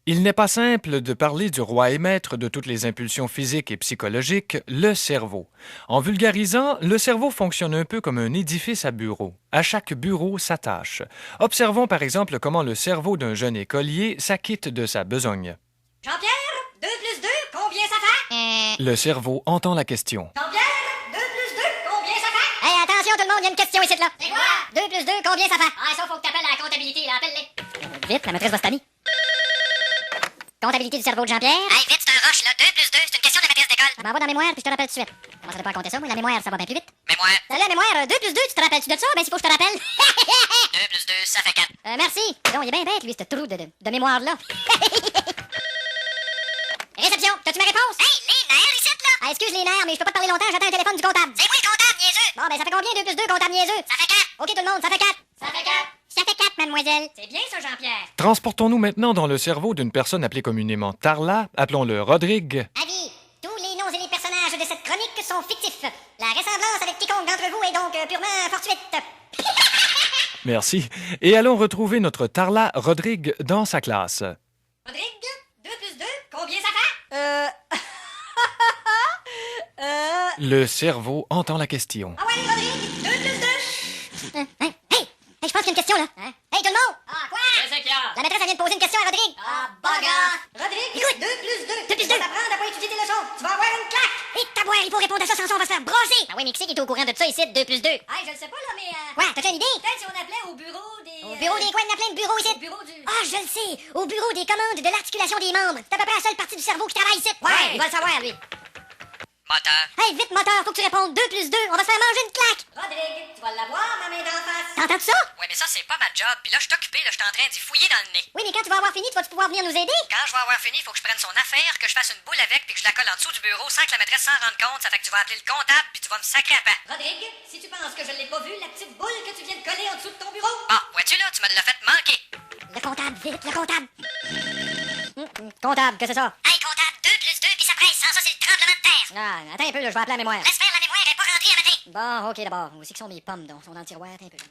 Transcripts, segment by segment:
Il n'est pas simple de parler du roi et maître de toutes les impulsions physiques et psychologiques, le cerveau. En vulgarisant, le cerveau fonctionne un peu comme un édifice à bureau. À chaque bureau, sa tâche. Observons par exemple comment le cerveau d'un jeune écolier s'acquitte de sa besogne. Jean-Pierre, 2 plus 2, combien ça fait? Le cerveau entend la question. Jean-Pierre, 2 plus 2, combien ça fait? Hey, attention tout le monde, il y a une question ici, là. C'est quoi? 2 plus 2, combien ça fait? Ah, ça, faut que t'appelles à la comptabilité, là, appelle-les. Vite, la maîtresse va se tanner. Comptabilité du cerveau de Jean-Pierre. Hey, vite, c'est un rush, là, 2 plus 2, c'est une question de maîtresse d'école. Je m'en vais dans mémoire, puis je te rappelle tout de suite. Commencerai pas à compter ça, moi, la mémoire, ça va bien plus vite. Mémoire. Salut, la mémoire, 2 plus 2, tu te rappelles-tu de ça? Ben, s'il faut que je te rappelle. 2 plus 2, ça fait 4. Merci. Donc, il est bien bête, lui, ce trou de mémoire-là. Réception, t'as-tu ma réponse? Hey, les nerfs, ici, là. Ah, excuse les nerfs, mais je peux pas te parler longtemps, j'attends un téléphone du comptable. C'est moi le comptable, niaiseux. Bon, ben, ça fait combien 2 plus 2, comptable niaiseux? Ça fait 4. OK, tout le monde, ça fait 4. Ça fait 4. Ça fait 4, mademoiselle. C'est bien, ça, Jean-Pierre. Transportons-nous maintenant dans le cerveau d'une personne appelée communément Tarla, appelons-le Rodrigue. Avis, tous les noms et les personnages de cette chronique sont fictifs. La ressemblance avec quiconque d'entre vous est donc purement fortuite. Merci. Et allons retrouver notre Tarla Rodrigue dans sa classe. Rodrigue, 2 plus 2, combien ça fait? Le cerveau entend la question. Ah ouais, Rodrigue, 2 plus 2. Hey, je pense qu'il y a une question, là. Hey, tout le monde! Ah, quoi? C'est qu'il y a. La maîtresse, elle vient de poser une question à Rodrigue. Ah, bagarre. Rodrigue, Écoute. 2 plus 2. 2 plus 2. Tu vas t'apprendre à pas étudier tes leçons. Tu vas avoir une claque. Et taboire, il faut répondre à ça sans ça, on va se faire brasser! Ah oui, mais qui c'est qui est au courant de ça ici, 2 plus 2? Ah, je le sais pas, là, mais... Ouais, t'as-tu une idée? Peut-être si on appelait au bureau des... Au bureau des quoi? Il y en a plein de bureaux ici. Au bureau du... Ah, je le sais! Au bureau des commandes de l'articulation des membres. C'est à peu près la seule partie du cerveau qui travaille ici. Ouais, il va le savoir, lui. Moteur. Hey, vite, moteur, faut que tu répondes 2 plus 2. On va se faire manger une claque. Rodrigue, tu vas l'avoir, ma main d'en face. T'entends ça? Ouais, mais ça, c'est pas ma job. Puis là, je suis occupé, là, je suis en train d'y fouiller dans le nez. Oui, mais quand tu vas avoir fini, tu vas pouvoir venir nous aider? Quand je vais avoir fini, il faut que je prenne son affaire, que je fasse une boule avec, puis que je la colle en dessous du bureau sans que la maîtresse s'en rende compte. Ça fait que tu vas appeler le comptable, puis tu vas me sacrer à pain. Rodrigue, si tu penses que je l'ai pas vu, la petite boule que tu viens de coller en dessous de ton bureau. Ah, vois-tu là, tu me l'as fait manquer. Le comptable, vite, le comptable. Comptable, qu'est-ce que c'est ça? Hey, comptable, 2 plus 2, puis ça presse. Sans ça, c'est le tremblement de terre. Ah, attends un peu, là, je vais appeler la mémoire. Laisse faire la mémoire, elle est pas rentrée à matin. Bon, OK, d'abord. Où c'est que sont mes pommes, donc? Sont dans le tiroir, attends un peu. De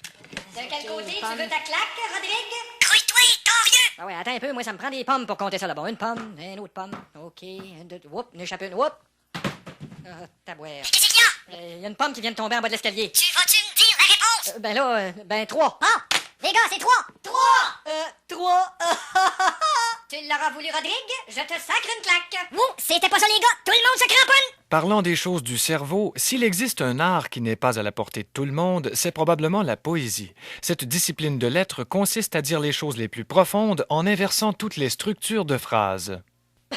quel Ok, côté pomme. tu veux ta claque, Rodrigue? Grouille-toi, torieux! Ah ouais, attends un peu, moi, ça me prend des pommes pour compter ça, là. Bon, une pomme, une autre pomme. OK, une, deux, whoop, une échappe une, whoop. Ah, tabouère. Qu'est-ce qu'il y a? Il y a une pomme qui vient de tomber en bas de l'escalier. Tu vas-tu me dire la réponse? Ben là, ben 3. Ah! Les gars, c'est 3! 3! 3! Tu l'auras voulu, Rodrigue? Je te sacre une claque! Vous, c'était pas ça, les gars! Tout le monde se cramponne! Parlant des choses du cerveau, s'il existe un art qui n'est pas à la portée de tout le monde, c'est probablement la poésie. Cette discipline de lettres consiste à dire les choses les plus profondes en inversant toutes les structures de phrases.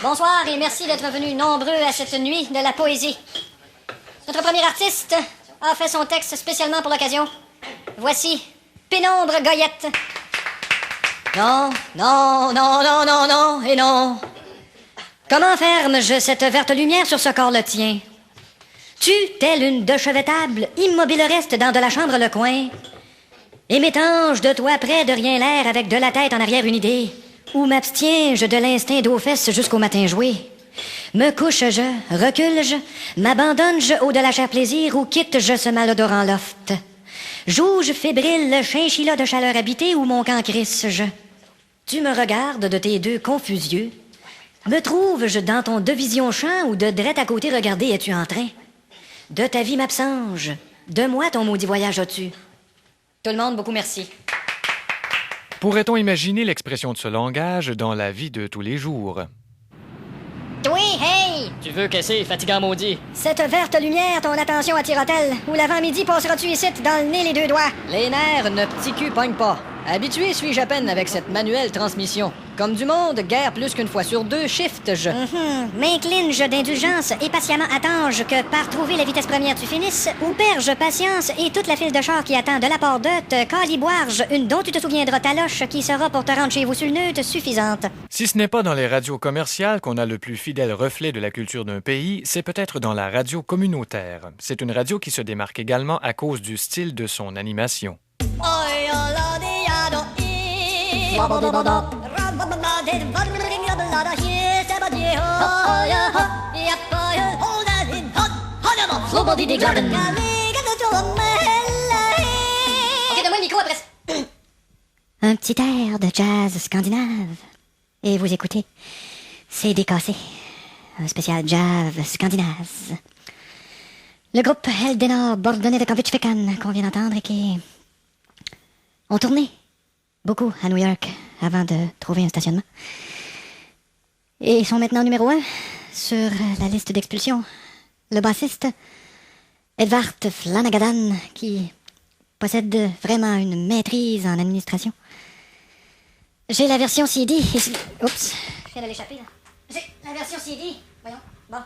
Bonsoir et merci d'être venus nombreux à cette nuit de la poésie. Notre premier artiste a fait son texte spécialement pour l'occasion. Voici Pénombre Goyette. Non, non, non, non, non, non, et non. Comment ferme-je cette verte lumière sur ce corps le tien? Tu, telle une de chevetable, immobile reste dans de la chambre le coin, et m'étange de toi près de rien l'air avec de la tête en arrière une idée, ou m'abstiens-je de l'instinct d'aux fesses jusqu'au matin joué? Me couche-je, recule-je, m'abandonne-je au de la chair plaisir, ou quitte-je ce malodorant loft? Joue-je fébrile le chinchilla de chaleur habité, ou mon camp crisse-je? Tu me regardes de tes deux confus yeux. Me trouve-je dans ton devision champ, ou de drette à côté regarder es-tu en train? De ta vie m'absenge, de moi ton maudit voyage as-tu? Tout le monde, beaucoup merci. Pourrait-on imaginer l'expression de ce langage dans la vie de tous les jours? Oui, hey! Tu veux que c'est fatigant maudit? Cette verte lumière, ton attention attira-t-elle? Ou l'avant-midi passeras-tu ici dans le nez les deux doigts? Les nerfs, ne petit cul pogne pas. Habitué suis-je à peine avec cette manuelle transmission. Comme du monde, guère plus qu'une fois sur deux, shift-je. M'incline-je d'indulgence et patiemment attends-je que par trouver la vitesse première tu finisses, ou perds-je patience et toute la file de chars qui attend de la part de te caliboire-je une dont tu te souviendras taloche qui sera pour te rendre chez vous sur le neutre suffisante. Si ce n'est pas dans les radios commerciales qu'on a le plus fidèle reflet de la culture d'un pays, c'est peut-être dans la radio communautaire. C'est une radio qui se démarque également à cause du style de son animation. Ok, donne-moi le micro après. Un petit air de jazz scandinave. et vous écoutez CD Cassé, un spécial jazz scandinave. Le groupe Eldenor Bordonnais de Kampuchfekan qu'on vient d'entendre et qui ont tourné beaucoup à New York avant de trouver un stationnement. Et ils sont maintenant numéro 1 sur la liste d'expulsion. Le bassiste Edvard Flanagan, qui possède vraiment une maîtrise en administration. J'ai la version CD ici. Oups, je viens de l'échapper là. J'ai la version CD. Voyons. Bon.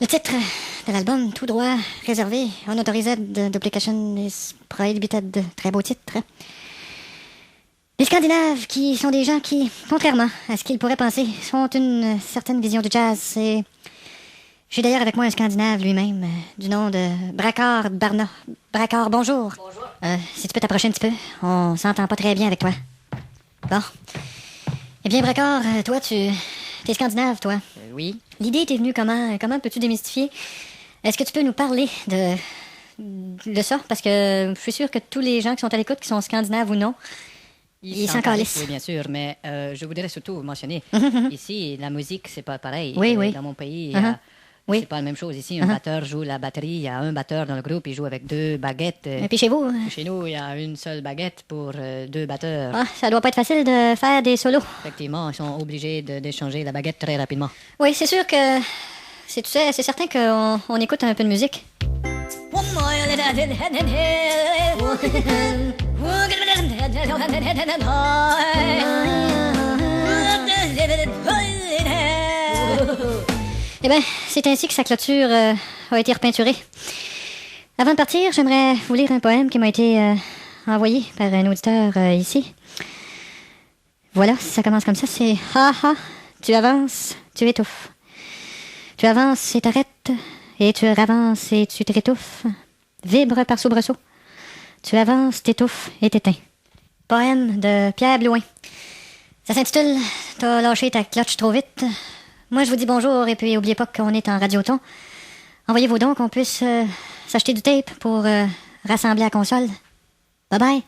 Le titre de l'album, tout droit, réservé, unauthorized duplication is prohibited. Très beau titre. Les Scandinaves, qui sont des gens qui, contrairement à ce qu'ils pourraient penser, ont une certaine vision du jazz. Et j'ai d'ailleurs avec moi un Scandinave lui-même, du nom de Brakar Barna. Brakar, bonjour. Bonjour. Si tu peux t'approcher un petit peu, on s'entend pas très bien avec toi. Bon. Eh bien, Brakar, toi, t'es Scandinave, toi. Oui. L'idée t'est venue comment? Comment peux-tu démystifier? Est-ce que tu peux nous parler de ça? Parce que je suis sûr que tous les gens qui sont à l'écoute, qui sont Scandinaves ou non, ils s'en calissent. Oui, bien sûr, mais je voudrais surtout mentionner, ici, la musique, c'est pas pareil. Oui, oui. Dans mon pays, oui. c'est pas la même chose. Ici, un batteur joue la batterie, il y a un batteur dans le groupe, il joue avec 2 baguettes. Et puis chez vous? Chez nous, il y a une seule baguette pour 2 batteurs. Ah, ça doit pas être facile de faire des solos. Effectivement, ils sont obligés d'échanger la baguette très rapidement. Oui, c'est sûr que... Tu sais, c'est certain qu'on écoute un peu de musique. Eh bien, c'est ainsi que sa clôture a été repeinturée. Avant de partir, j'aimerais vous lire un poème qui m'a été envoyé par un auditeur ici. Voilà, ça commence comme ça, c'est « Ha ha, tu avances, tu étouffes. Tu avances et t'arrêtes, et tu ravances et tu t'étouffes. Vibre par soubresaut. Tu avances, t'étouffes et t'éteins. » Poème de Pierre Blouin. Ça s'intitule « T'as lâché ta cloche trop vite ». Moi, je vous dis bonjour, et puis oubliez pas qu'on est en radioton. Envoyez vos dons qu'on puisse s'acheter du tape pour rassembler la console. Bye bye.